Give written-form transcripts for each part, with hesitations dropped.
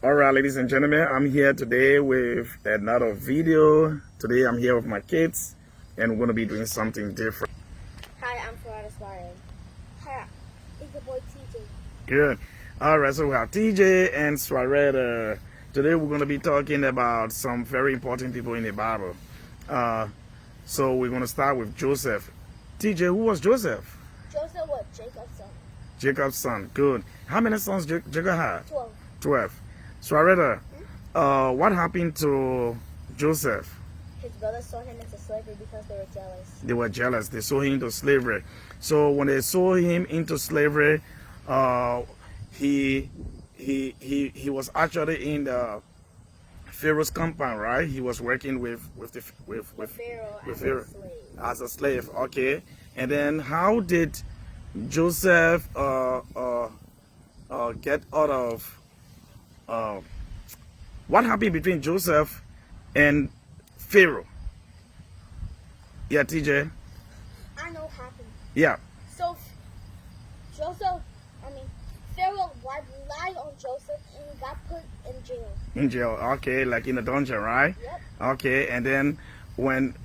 All right, ladies and gentlemen, I'm here today with another video. Today I'm here with my kids and we're going to be doing something different. Hi, I'm Florida Suarez. Hi, it's your boy TJ. Good. All right, so we have TJ and Suarez. Today we're going to be talking about some very important people in the Bible. So we're going to start with Joseph. TJ, who was Joseph? Joseph was Jacob's son. Jacob's son. Good. How many sons Jacob had? 12. 12. Suarez, what happened to Joseph? His brothers sold him into slavery because they were jealous. They were jealous. They sold him into slavery. So when they sold him into slavery, he was actually in the Pharaoh's compound, right? He was working with Pharaoh as a slave. Okay. And then how did Joseph get out of what happened between Joseph and Pharaoh? Yeah, TJ. I know what happened. Yeah. So, Pharaoh lied on Joseph and he got put in jail. In jail. Okay, like in a dungeon, right? Yep. Okay, and then when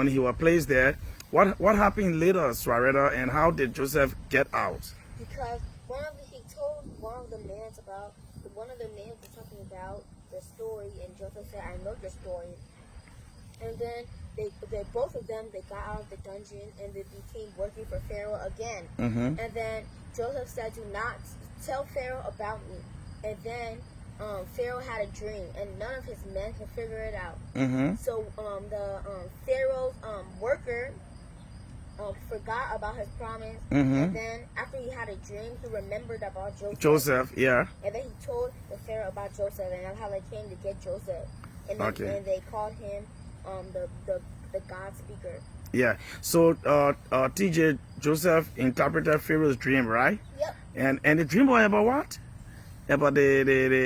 he was placed there, what happened later, Suarez, and how did Joseph get out? Because he told one of the men was talking about the story, and Joseph said, "I know your story." And then they both of them got out of the dungeon and they became working for Pharaoh again. Mm-hmm. And then Joseph said, "Do not tell Pharaoh about me." And then Pharaoh had a dream, and none of his men could figure it out. Mm-hmm. So Pharaoh's worker forgot about his promise, Mm-hmm. and then after he had a dream, he remembered about Joseph, yeah. and then he told the Pharaoh about Joseph, and that's how they came to get Joseph. And then Okay. and they called him the God speaker. Yeah. So TJ, Joseph interpreted Pharaoh's dream, right? Yep. And the dream was about what? About the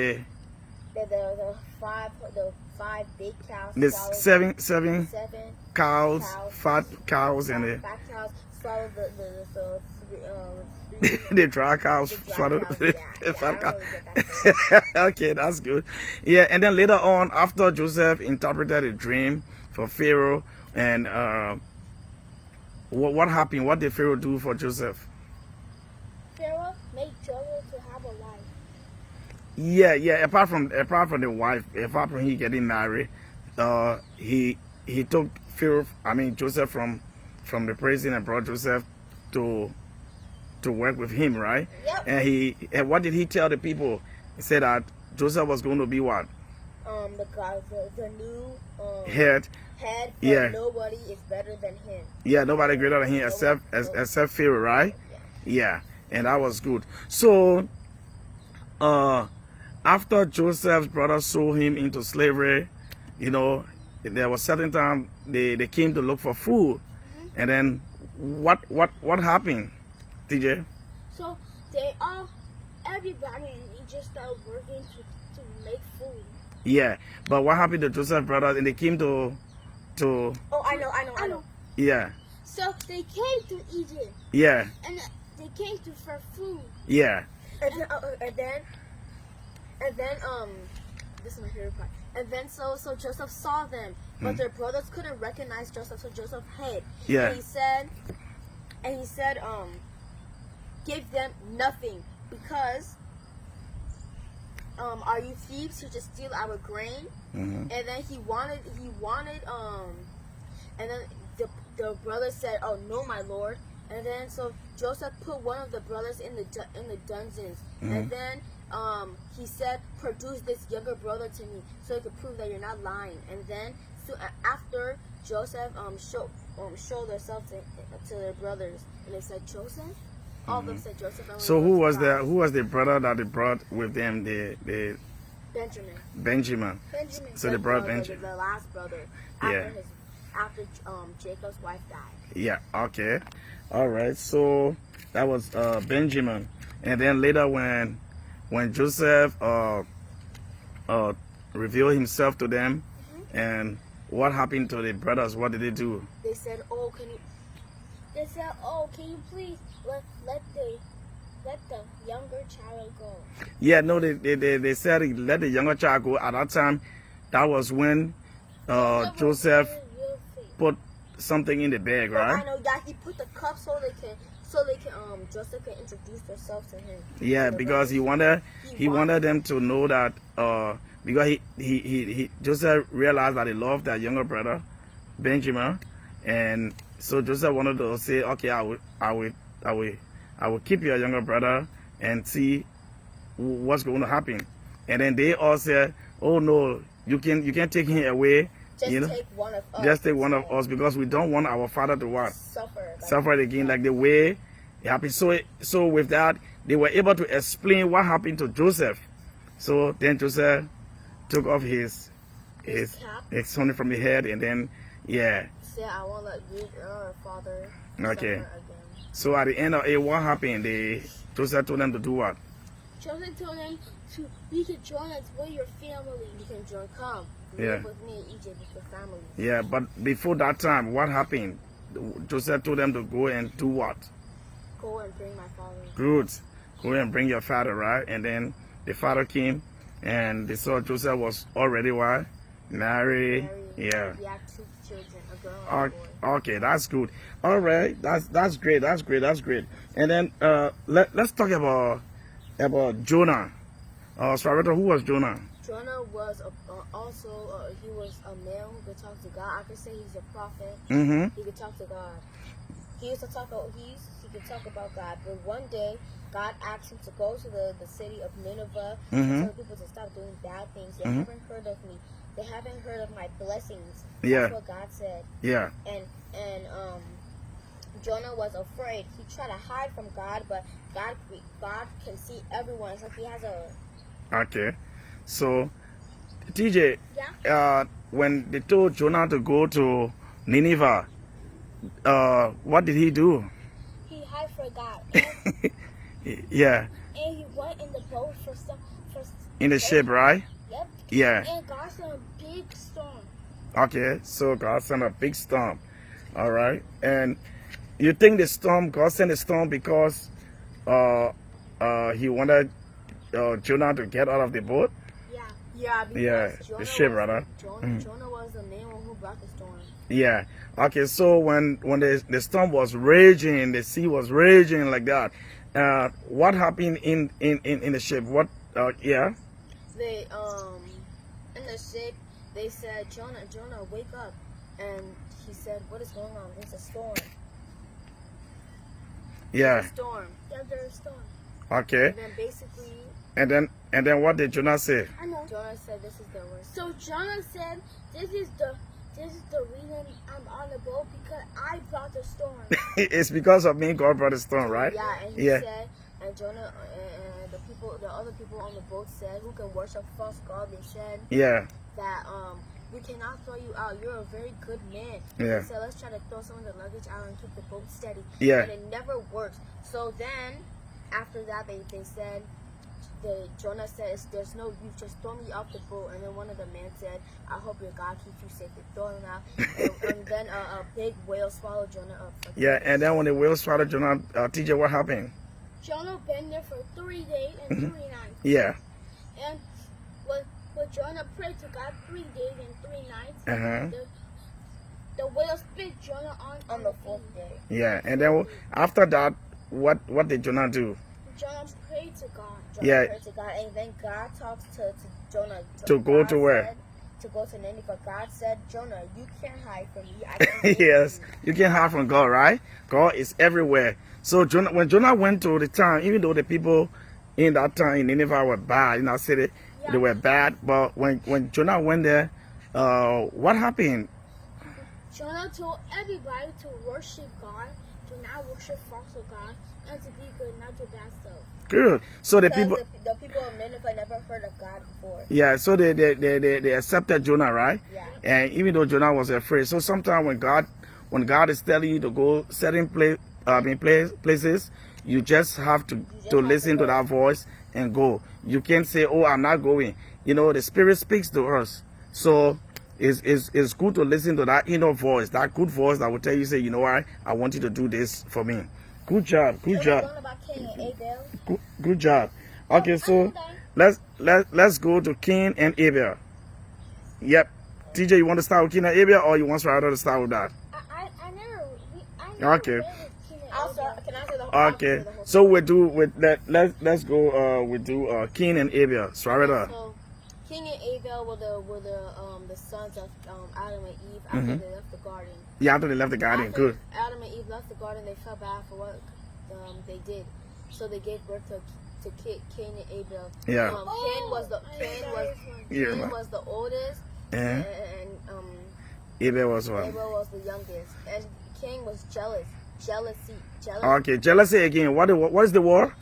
five big cows. seven seven cows, cows, fat cows, and the fat cows swallowed the dry cows the dry swallowed cows. the Yeah, fat I cows. don't really get that. Okay, that's good. Yeah, and then later on, after Joseph interpreted a dream for Pharaoh, and what happened? What did Pharaoh do for Joseph? Pharaoh made Joseph to have a wife. Yeah. Apart from the wife, apart from he getting married, he took Joseph from the prison and brought Joseph to work with him, right? Yep. And what did he tell the people? He said that Joseph was going to be what? The new Head. But Yeah. nobody is better than him. Yeah, nobody greater than him except Pharaoh, right? Yeah. Yeah, and that was good. So, after Joseph's brothers sold him into slavery, there was certain time they came to look for food, and then what happened, TJ? So everybody in Egypt started working to make food. Yeah, but what happened to Joseph's brothers? And they came to Oh, I know. yeah, So they came to Egypt, yeah, and they came for food. yeah, And then this is my favorite part. And then so Joseph saw them, but their brothers couldn't recognize Joseph, so Joseph hid. yeah. And he said give them nothing because are you thieves who just steal our grain? Mm-hmm. And then he wanted and then the brother said, "Oh no, my lord." And then so Joseph put one of the brothers in the dungeons. And then he said, "Produce this younger brother to me so he could prove that you're not lying." And then so after Joseph showed themselves to their brothers, and they said, "Joseph." All of them said Joseph. So who was the brother that they brought with them? The Benjamin. Benjamin. So they brought Benjamin. The last brother after Jacob's wife died. Yeah. Okay. All right. So that was Benjamin, and then later when Joseph revealed himself to them, and what happened to the brothers? What did they do? They said, "Oh, can you please let let the younger child go. Yeah, no, they said let the younger child go. At that time, that was when Joseph was Joseph very real faith. put something in the bag, But I right? know that he put the cup so they can Joseph can introduce themselves to him. Yeah, To the because he brothers. wanted them to know that because he Joseph realized that he loved that younger brother, Benjamin, and so Joseph wanted to say, okay, I will keep your younger brother and see what's going to happen. And then they all said, oh no, you can't take him away. Just You know, take one of us. just take one of us because we don't want our father to what? Suffer. Suffer again like the way it happened. So with that, they were able to explain what happened to Joseph. So then Joseph took off his cap. something from the head, and then Said, I won't let your father Okay. suffer again. So at the end of it, what happened? Joseph told them to do what? Joseph told them you can join us with your family. You can join. Come. Yeah. Live with me in Egypt with your family. Yeah, but before that time, what happened? Joseph told them to go and do what? Go and bring my father. Good. Go and bring your father, right? And then the father came, and they saw Joseph was already what? Married. Yeah. He had 2 children, a girl and a boy. Okay, that's good. All right, that's great. That's great. And then let's talk about Jonah. Sarita, who was Jonah? Jonah was he was a man who could talk to God. I could say he's a prophet. Mm-hmm. He could talk to God. He could talk about God. But one day, God asked him to go to the city of Nineveh and Mhm. tell people to stop doing bad things. They Mhm. haven't heard of me. They haven't heard of my blessings. Yeah. That's what God said. Yeah. And Jonah was afraid. He tried to hide from God, but God can see everyone. It's like he has a Okay. So, TJ, when they told Jonah to go to Nineveh, what did he do? He hid for God. Yeah, And he went in the boat for in the ship, right? Yep. Yeah. And God sent a big storm. Okay, so God sent a big storm. All right. And you think God sent the storm because he wanted Jonah to get out of the boat? Yeah, because Yeah, Jonah the ship, was, rather. Jonah was the main one who brought the storm. Yeah. Okay, so when the storm was raging, the sea was raging like that, what happened in the ship? What, yeah? They in the ship they said, Jonah, wake up. And he said, what is going on? There's a storm. Yeah. There's a storm. Yeah, there's a storm. Okay. And then basically And then what did Jonah say? I know. Jonah said, this is the worst. So Jonah said, "This is the reason I'm on the boat because I brought the storm." It's because of me God brought the storm, right? Yeah, and he Yeah. said, and Jonah and the other people on the boat said, who can worship false God, they said Yeah. that we cannot throw you out. You're a very good man. Yeah. They said, let's try to throw some of the luggage out and keep the boat steady. Yeah. And it never works. So then, after that, they said, Jonah said, there's no use, just throw me off the boat. And then one of the men said, I hope your God keeps you safe. They throw him out. and then a big whale swallowed Jonah up. Yeah, and then when the whale swallowed Jonah, TJ, what happened? Jonah been there for 3 days and 3 nights. Yeah. And when Jonah prayed to God 3 days and 3 nights, Uh-huh. the whale spit Jonah On the 4th day. Yeah, and then after that, what did Jonah do? Jonah prayed to God. Jonah Yeah. prayed to God, and then God talks to Jonah. To go God to where? said, to go to Nineveh. God said, Jonah, you can't hide from me. I can go Yes, with you can hide from God, right? God is everywhere. So when Jonah went to the town, even though the people in that town in Nineveh were bad, in that city, they were bad. But when Jonah went there, what happened? Jonah told everybody to worship God, to not worship false God, and to be good, not do bad stuff. Good. So the Because people, the people of Nineveh never heard of God before. yeah. So they accepted Jonah, right? Yeah. And even though Jonah was afraid, so sometimes when God is telling you to go certain places, you just have to listen to that voice and go. You can't say, "Oh, I'm not going." You know, the Spirit speaks to us, so it's good to listen to that inner voice, that good voice that will tell you, say, "You know what? I want you to do this for me." Good job. Good Can we job. learn about Cain and Abel? Good job. Okay, so let's go to Cain and Abel. Yep. TJ, you want to start with Cain and Abel, or you want Sarada to start with that? I never Okay. read King and I'll Abel. start. Can I say the whole? Okay. So we do let's go we do Cain and Abel. Sarada. So, Cain and Abel were the sons of Adam and Eve after they left the garden. Yeah, after they left the garden. After Good. Adam and Eve left the garden, they felt bad for what they did, so they gave birth to Cain and Abel. Yeah. Cain was Yeah. the oldest, Yeah. and Abel was one. Abel was the youngest, and Cain was jealousy. Okay, jealousy again. What is the word?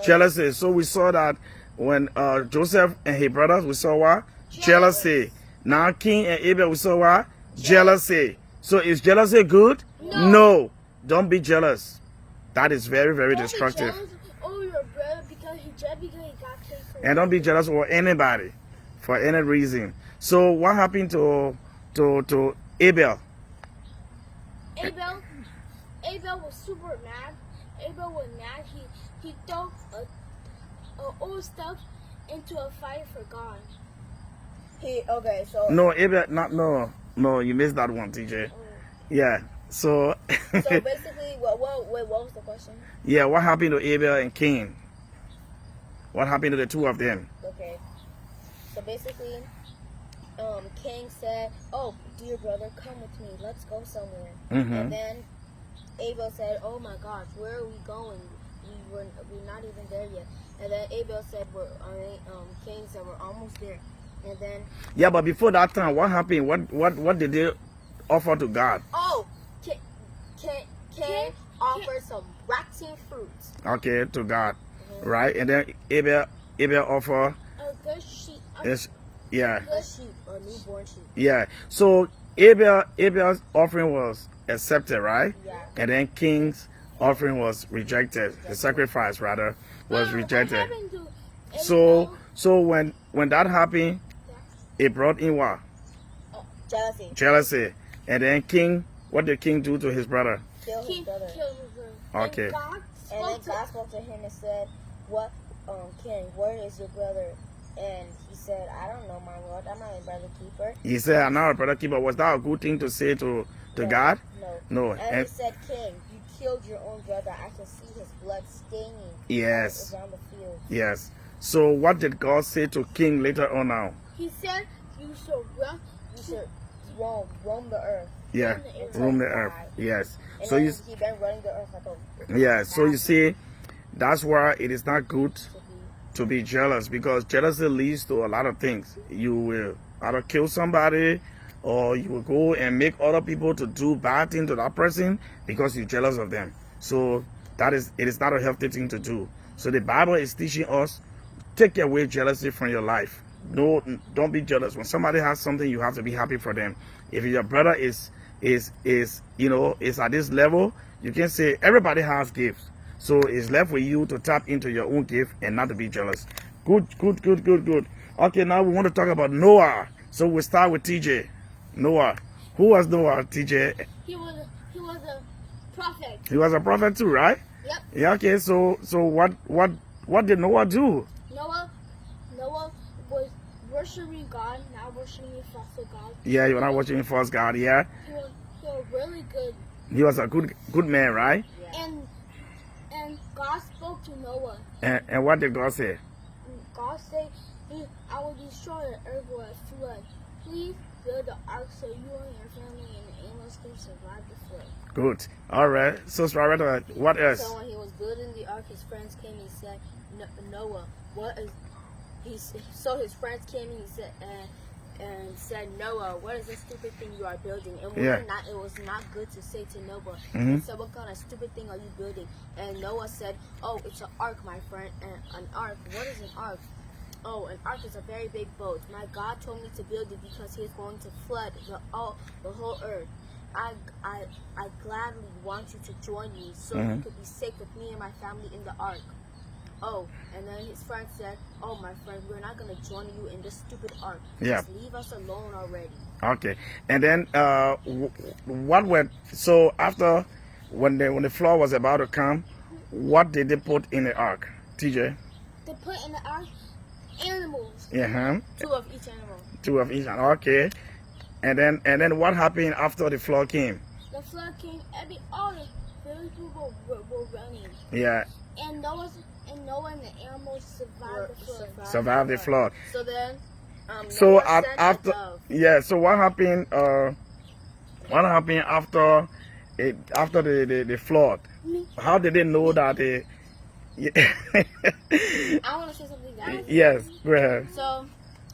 Jealousy. So we saw that when Joseph and his brothers, we saw what? Jealousy. Now Cain and Abel, we saw what? Jealousy. So is jealousy good? No. Don't be jealous. That is very, very Don't be destructive. jealous over your brother because he got taken from And don't be jealous for anybody for any reason. So what happened to Abel? Abel was super mad. Abel was mad. He threw old stuff into a fire for God. So No, Abel, no, you missed that one, TJ. Yeah. So so basically, what was the question? yeah, what happened to Abel and Cain? What happened to the two of them? Okay. So basically, Cain said, "Oh, dear brother, come with me. Let's go somewhere." Mhm. And then Abel said, "Oh my gosh, where are we going? We're not even there yet." And then Abel said, Cain said, "We're almost there." And then Yeah, but before that time, what happened? What did they offer to God? Cain offered some rotten fruits. Okay, to God, right? And then Abel offered A good sheep. is yeah, A sheep, a newborn sheep. yeah. So Abel's offering was accepted, right? Yeah. And then Cain's offering was rejected. The sacrifice rather was What rejected. happened to Abel? So when that happened, it brought in what? Jealousy. Jealousy. And then King, what did King do to his brother? Kill his He brother. killed his brother. Okay. And God And spoke then to God spoke to him and said, "What, Cain, where is your brother?" And he said, "I don't know, my lord. I'm not a brother keeper." He said, "I'm not a brother keeper." Was that a good thing to say to No. God? No. No. And And he said, "Cain, you killed your own brother. I can see his blood staining yes, around the field." yes. So what did God say to King later on now? He said, "You shall run." You should roam the earth. Yeah, roam the earth. Yes. And So then you, he been running the earth like a yeah. So you see, that's why it is not good to be jealous, because jealousy leads to a lot of things. You will either kill somebody, or you will go and make other people to do bad things to that person because you're jealous of them. So it is not a healthy thing to do. So the Bible is teaching us, take away jealousy from your life. No, don't be jealous. When somebody has something, you have to be happy for them. If your brother is at this level, you can say everybody has gifts. So it's left with you to tap into your own gift and not to be jealous. Good. Okay, now we want to talk about Noah. So we'll start with TJ. Noah. Who was Noah, TJ? He was a prophet. He was a prophet too, right? Yep. Yeah, okay, so what did Noah do? Noah was worshiping God, not worshiping false God. Yeah, you're not watching false God, yeah? He was really good. He was a good man, right? And God spoke to Noah. And what did God say? And God said, "I will destroy the earth with a flood. Please build the ark so you and your family and the animals can survive the flood." Good. All right. So, Sarada, what else? So when he was building the ark, his friends came and said, "Noah, what is?" So his friends came and said, "Noah, what is this stupid thing you are building?" And it was not good to say to Noah. Mhm. He said, "What kind of stupid thing are you building?" And Noah said, "Oh, it's an ark, my friend. And an ark. What is an ark?" "Oh, an ark is a very big boat. My God told me to build it because He is going to flood the whole earth. I gladly want you to join me so you could be safe with me and my family in the ark." Oh, and then his friend said, "Oh, my friend, we're not going to join you in this stupid ark. Yeah. Just leave us alone already." Okay. And then, so after when the flood was about to come, what did they put in the ark, TJ? They put in the ark animals. Yeah, 2 of each animal. 2 of each. Okay. And then what happened after the flood came? The flood came. All the village people were running. Yeah, And Noah and the animals survived the flood. survived the flood. So then, So Noah at, sent a after, dove. yeah. So what happened? What happened after the flood? How did they know that they? I want to say something, guys. Yes, go ahead. So,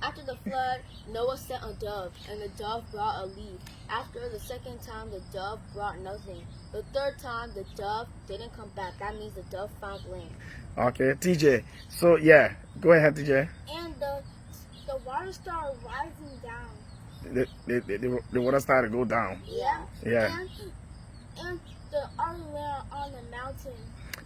after the flood, Noah sent a dove, and the dove brought a leaf. After the second time, the dove brought nothing. The third time, the dove didn't come back. That means the dove found land. Okay, TJ. So yeah, go ahead, TJ. And the water started rising down. The water started to go down. Yeah. Yeah, And the ark landed on the mountain.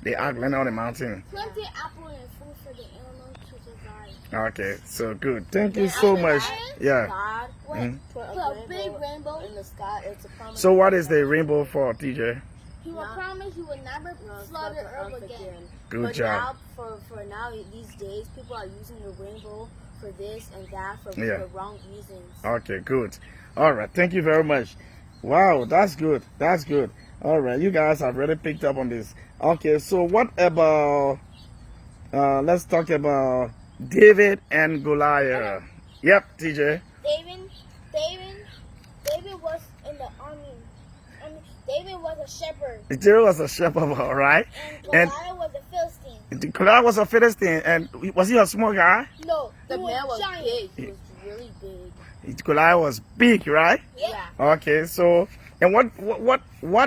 the ark landed on the mountain. Plenty of apple and food for the animals to survive. Okay, so good. Thank you Then so after much. that, Yeah. God Mhm. put Put a big rainbow. in the sky. It's a promise. So what is the rainbow for, TJ? He will Not- promise he will never No, it's flood the not earth earth again. Good but job. Now, for now, these days, people are using the rainbow for this and that for Yeah. wrong reasons. Okay, good. All right, thank you very much. Wow, that's good. That's good. All right, you guys have really picked up on this. Okay, so what about? Let's talk about David and Goliath. Yep, TJ. David was in the army. David was a shepherd. David was a shepherd, all right. And And- Goliath was a Philistine. Goliath was a Philistine, and was he a small guy? No, The he man was giant. big. He was really big. Goliath was big, right? Yeah. Okay, so and what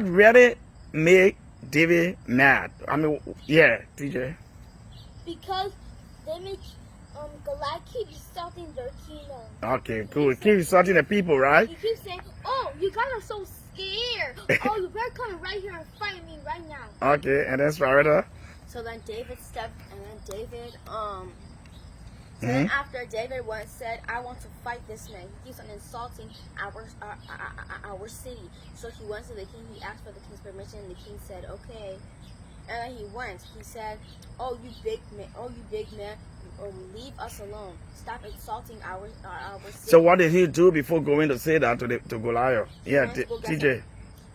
really made David mad? I mean, yeah, TJ. Because Goliath keeps insulting their kingdom. Okay, good. Keep insulting the people, right? He keeps saying, "Oh, you guys are so scared. Oh, you better come right here and fight me right now." Okay, and then Sparita. So then David stepped, and then David, Mhm. then after David went said, "I want to fight this man. He keeps on insulting our city." So he went to the king. He asked for the king's permission, and the king said, "Okay." And then he went. He said, "Oh, you big man, leave us alone. Stop insulting our city." So what did he do before going to say that to Goliath? Yeah, went to go get TJ.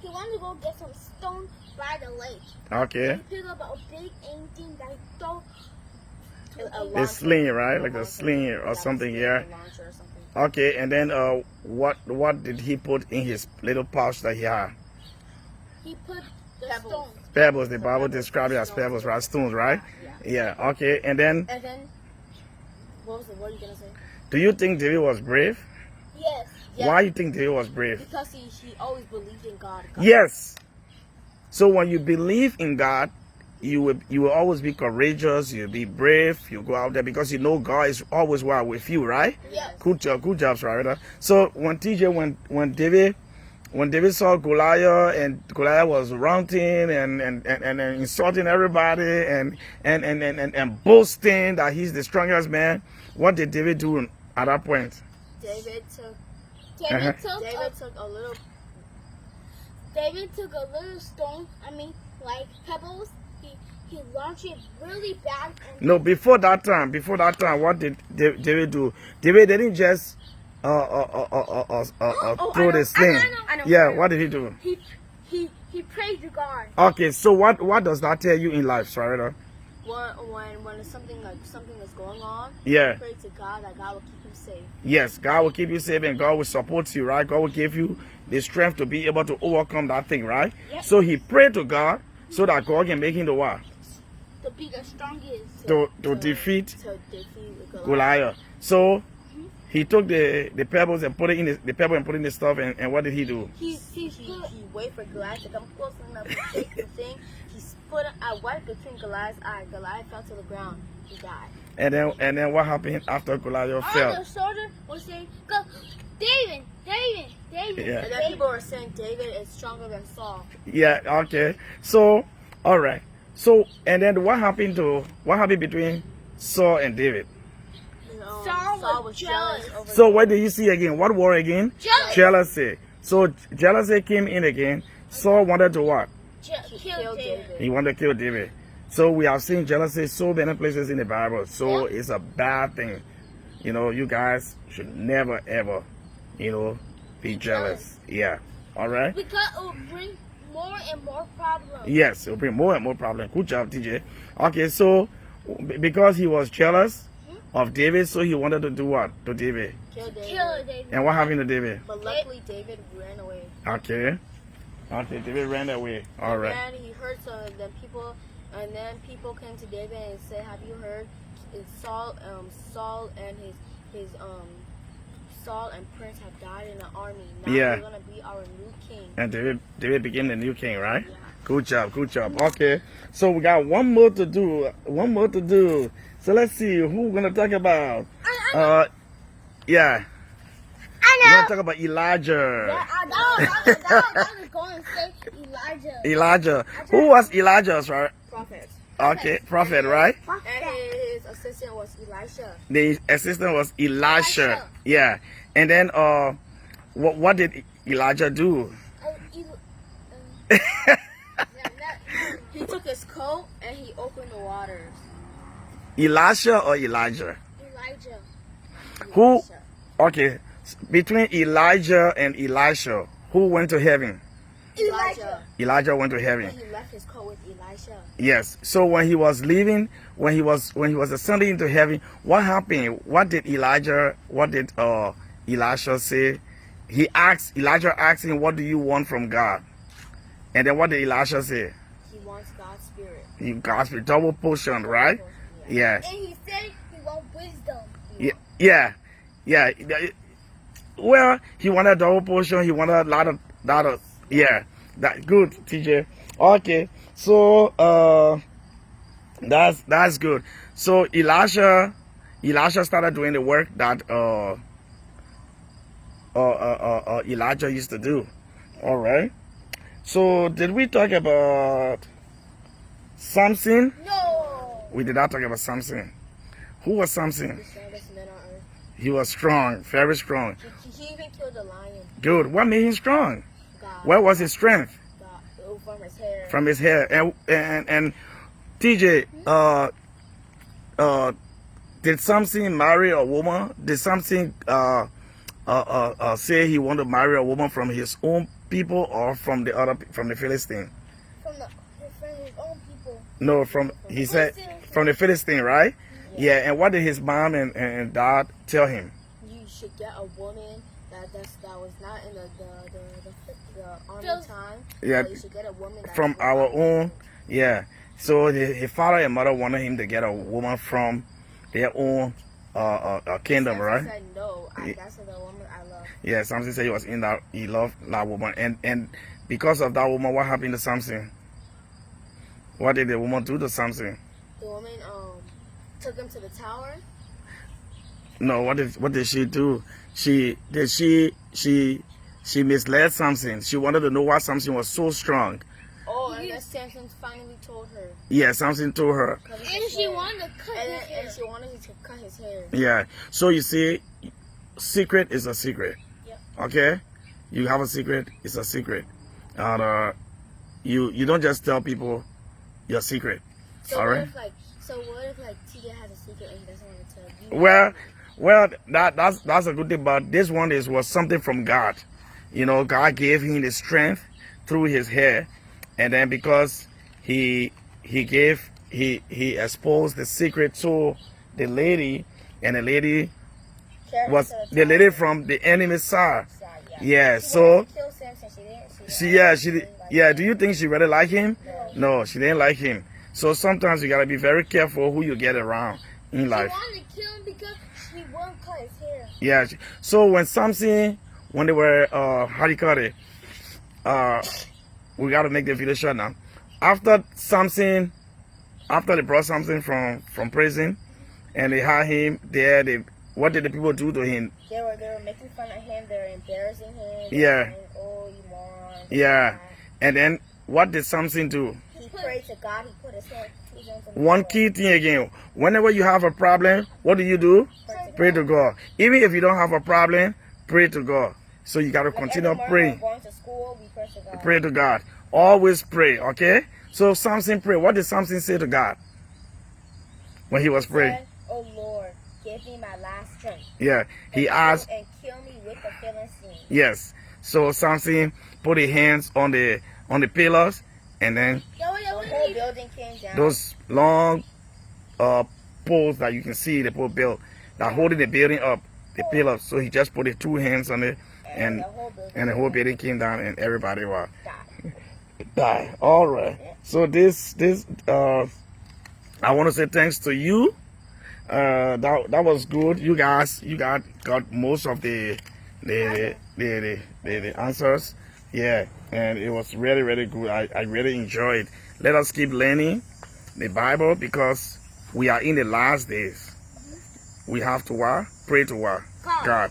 He wanted to go get some stone by the lake. Okay, He picked up a big anything that he threw. a sling, right? Like a sling or something. Yeah. Launcher or something. Okay, and then what did he put in his little pouch that he had? He put the Pebbles. stone. Pebbles. The Bible describes it as pebbles, right? Stones, right? Yeah. Yeah. Okay, and then And then, what are you gonna say? do you think David was brave? Yes. Yeah. Why you think David was brave? Because he always believed in God. Yes. So when you believe in God, you will always be courageous. You'll be brave. You go out there because you know God is always with you, right? Yes. Good job, Sparita. So when TJ, when David saw Goliath and Goliath was ranting and insulting everybody and boasting that he's the strongest man, what did David do at that point? David took David took a little stone. Like pebbles. He launched it really bad. And No, before that time, what did David do? David didn't just throw the sling. I know. Yeah, what did he do? he prayed to God. Okay, so what does that tell you in life, Sarita? When something is going on, Yeah. pray to God that God will keep him safe. Yes, God will keep you safe and God will support you, right? God will give you the strength to be able to overcome that thing, right? Yep. So he prayed to God so that God can make him the what? To be the strongest. To defeat To defeat Goliath. So he took the pebbles and put it in the stuff, and what did he do? He waited for Goliath to come close enough to take the thing. He put a wipe between Goliath's eye. Goliath fell to the ground. He died. And then what happened after Goliath All fell? the soldiers were saying, "Go, David." Yeah. And then people were saying David is stronger than Saul. Yeah, okay. So, all right. So, and then what happened between Saul and David? Saul was jealous. over So, what do you see again? What war again? Jealous. Jealousy. So, jealousy came in again. Saul wanted to what? Kill David. He wanted to kill David. So we have seen jealousy so many places in the Bible. So it's a bad thing. You know, you guys should never ever, you know, be jealous. Yeah. All right. Because it will bring more and more problems. Yes, it'll bring more and more problems. Good job, TJ. Okay, so because he was jealous of David, so he wanted to do what to David? Kill David. Kill David. And what happened to David? But luckily, David ran away. Okay. Okay, David ran away. All right. And he heard some of them people, and then people came to David and said, "Have you heard? Saul and Prince have died in the army. Now Yeah. you're gonna be our new king." And David became the new king, right? Yeah. Good job, good job. Okay, so we got one more to do. So let's see who we're gonna talk about. Yeah, we're gonna talk about Elijah. Yeah, I was going to say Elijah. Elijah. Who was Elijah, right? Prophet. Okay, prophet, right? And his assistant was Elisha. The assistant was Elisha. Elisha. Yeah, and then what did Elijah do? He took his coat and he opened the waters. Elisha or Elijah? Elijah. Who? Elisha. Okay, between Elijah and Elisha, who went to heaven? Elijah. Elijah went to heaven. He left his coat with Elisha. Yes. So when he was leaving, when he was ascending into heaven, what happened? What did Elisha say? Elijah asked him, "What do you want from God?" And then what did Elisha say? He wants God's spirit. He got a double portion, right? Yeah. And he said he wants wisdom. Yeah. Well, he wanted a double portion. He wanted a lot of yeah. That good, TJ. Okay. So that's good. So Elisha started doing the work that Elijah used to do. All right. So did we talk about Samson? No. We did not talk about Samson. Who was Samson? The strongest man on earth. He was strong, very strong. He even killed a lion. Good. What made him strong? God. Where was his strength? God. From his hair. From his hair. And TJ, did Samson marry a woman? Did Samson say he wanted to marry a woman from his own people or from the Philistine? From his own people. No, he said from the Philistine, right? Yeah. And what did his mom and dad tell him? You should get a woman that was not in the army time. Yeah. But you should get a woman that From our own, yeah. So his father and mother wanted him to get a woman from their own kingdom, Samson right? said no. That's the woman I love. Yeah, Samson said he loved that woman, and because of that woman, what happened to Samson? What did the woman do to Samson? The woman took him to the tower. No, what did she do? She misled Samson. She wanted to know why Samson was so strong. Oh, and then Samson finally told her. Yeah, Samson told her. And she wanted to cut his hair. And she wanted to cut his hair. Yeah. So you see, secret is a secret. Yep. Okay? You have a secret, it's a secret. And you don't just tell people your secret. So All right? what if TJ has a secret and he doesn't want to tell you? Well, that's a good thing, but this one was something from God. You know, God gave him the strength through his hair, and then because he exposed the secret to the lady, and the lady was the lady from the enemy side. Yeah, so Kill Samson. She didn't. do you think she really liked him? No, she didn't like him. So sometimes you gotta be very careful who you get around in life. She wanted to kill him because he won't cut his hair. Yeah. So when they were how do you call it? We gotta make the video short now. After they brought Samson from prison and they had him there, what did the people do to him? They were making fun of him. They were embarrassing him. Yeah. Saying, oh, you moron. Yeah. And then what did Samson do? He prayed to God. He put his hands on the One Lord. key thing again. Whenever you have a problem, what do? Pray to God. Even if you don't have a problem, pray to God. So you gotta continue praying. Going to school, we pray to God. Pray to God. Always pray, okay? So Samson prayed. What did Samson say to God when he was praying? Said, "Oh Lord, give me my last strength." Yeah, he asked. And kill me with the Philistines. Yes. So Samson put his hands on the pillars, and then The whole building came down. those long poles that you can see the pole built that holding the building up, the pillars. So he just put his two hands on it, and the whole building came down, and everybody was die. All right. So this I want to say thanks to you. That was good. You guys got most of the answers. Yeah, and it was really, really good. I really enjoyed. Let us keep learning the Bible, because we are in the last days. We have to what? Pray to what? God.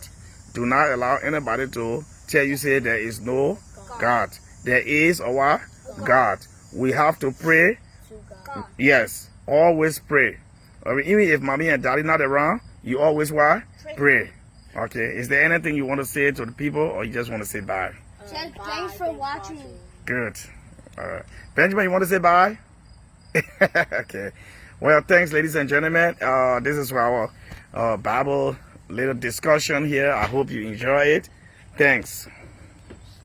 Do not allow anybody to tell you say there is no God. There is a what? God. We have to pray. Yes, always pray. I mean, even if mommy and daddy not around, you always what? Pray. Okay. Is there anything you want to say to the people, or you just want to say bye? Thanks for watching. Good. Benjamin, you want to say bye? Okay. Well, thanks, ladies and gentlemen. This is our Bible little discussion here. I hope you enjoy it. Thanks.